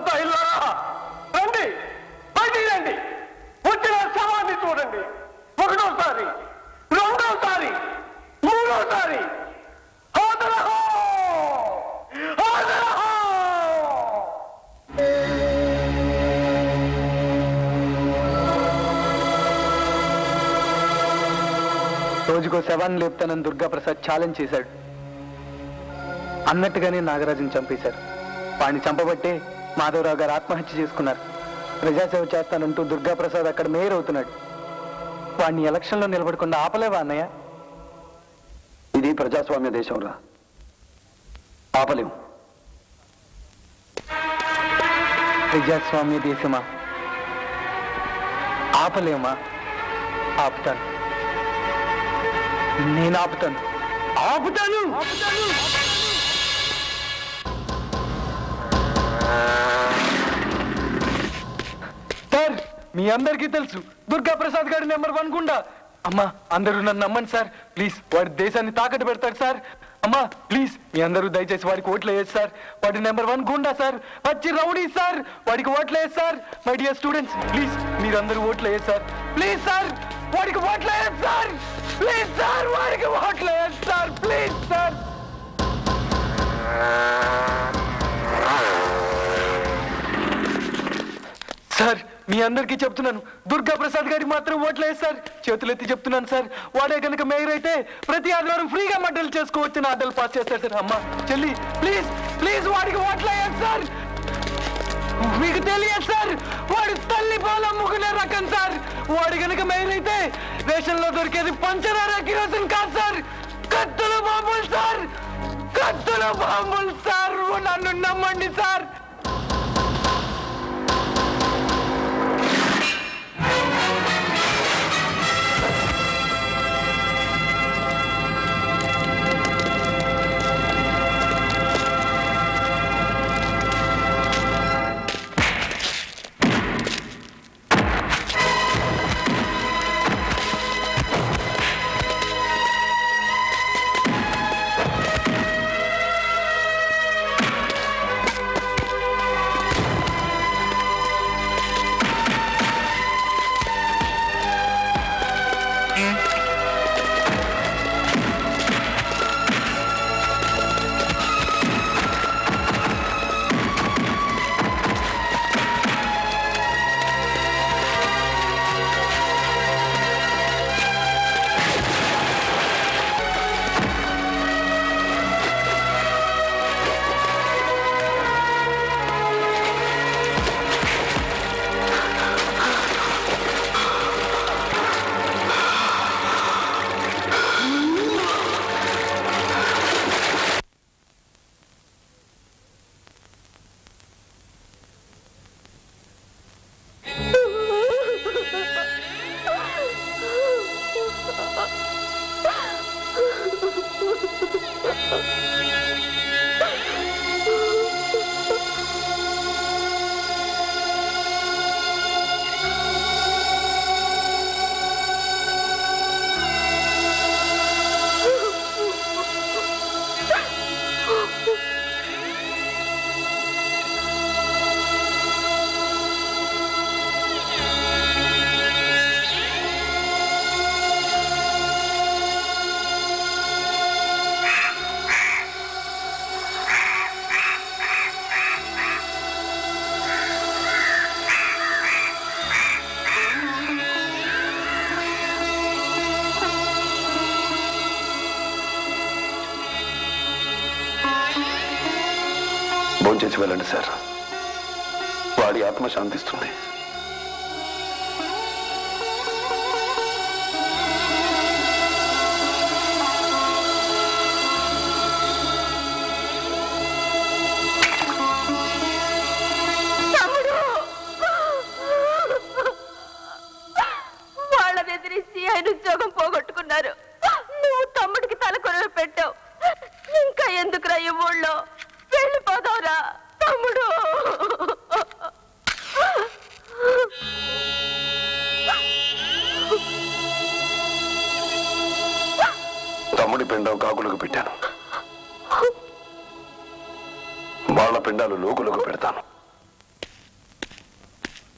అంతా ఇల్లారా రండి, బయటికి రండి. వచ్చిన శవాన్ని చూడండి. ఒకటోసారి, రెండోసారి, మూడోసారి. రోజుకో శవాన్ని లేపుతానని దుర్గాప్రసాద్ ఛాలెంజ్ చేశాడు. అన్నట్టుగానే నాగరాజుని చంపేశారు. వాడిని చంపబట్టే మాధవరావు గారు ఆత్మహత్య చేసుకున్నారు. ప్రజాసేవ చేస్తానంటూ దుర్గాప్రసాద్ అక్కడ మేయర్ అవుతున్నాడు. వాడిని ఎలక్షన్లో నిలబడకుండా ఆపలేవా అన్నయ్య? ఇది ప్రజాస్వామ్య దేశంరా, ఆపలేం. ప్రజాస్వామ్య దేశమా? ఆపలేమా? ఆపుతాను, నేను ఆపుతాను, ఆపుతాను. సార్, మీ అందరికీ తెలుసు దుర్గాప్రసాద్ గారి నెంబర్ 1 గుండా. అమ్మా, అందరూ నన్ను నమ్మండి సార్, ప్లీజ్. వాడి దేశాన్ని తాకట్టు పెడతాడు సార్. అమ్మా ప్లీజ్, మీ అందరూ దయచేసి వాడికి ఓట్లు వేయచ్చు సార్. వాడి నెంబర్ 1 గుండా సార్, వచ్చి రౌడీ సార్. వాడికి ఓట్లు వేయచ్చు sir. My dear students, please మీరందరూ ఓట్లు వేయచ్చు సార్. ప్లీజ్ సార్, వాడికి ఓట్లు వేయచ్చు సార్. ప్లీజ్ సార్, వాడికి ఓట్లు వేయచ్చు సార్. Please sir. సార్, మీ అందరికీ చెప్తున్నాను, దుర్గాప్రసాద్ గారికి మాత్రం ఓట్లు వేసి సార్. చేతులెత్తి చెప్తున్నాను సార్. వాడే కనుక మేయర్ అయితే ప్రతి ఆదివారం ఫ్రీగా మడ్డలు చేసుకోవచ్చని ఆర్డర్లు పాస్ చేస్తారు సార్. అమ్మా చెల్లి, ప్లీజ్ ప్లీజ్ వాడికి ఓట్లు వేయాలి సార్. మీకు తెలియదు సార్, వాడి తల్లి పాలు అమ్ముకునే రకం సార్. వాడు కనుక మేయర్ అయితే దేశంలో దొరికేది పంచదార కిరోసిన్ కాదు సార్, కత్తుల బాంబులు సార్, కత్తుల బాంబులు సార్. నన్ను నమ్మండి సార్. భోంచేసి వెళ్ళండి సార్, వాడి ఆత్మ శాంతిస్తుంది. వాళ్ళని ఎదిరించి ఆయన ఉద్యోగం పోగొట్టుకున్నారు. నువ్వు తమ్ముడికి తలకొరలు పెట్టావు. ఇంకా ఎందుకురా ఈ ఊళ్ళో? వెళ్ళిపోదావురా తమ్ముడు. తమ్ముడి పిండం కాకులకు పెట్టాను, వాళ్ళ పిండాలు లోకులకు పెడతాను.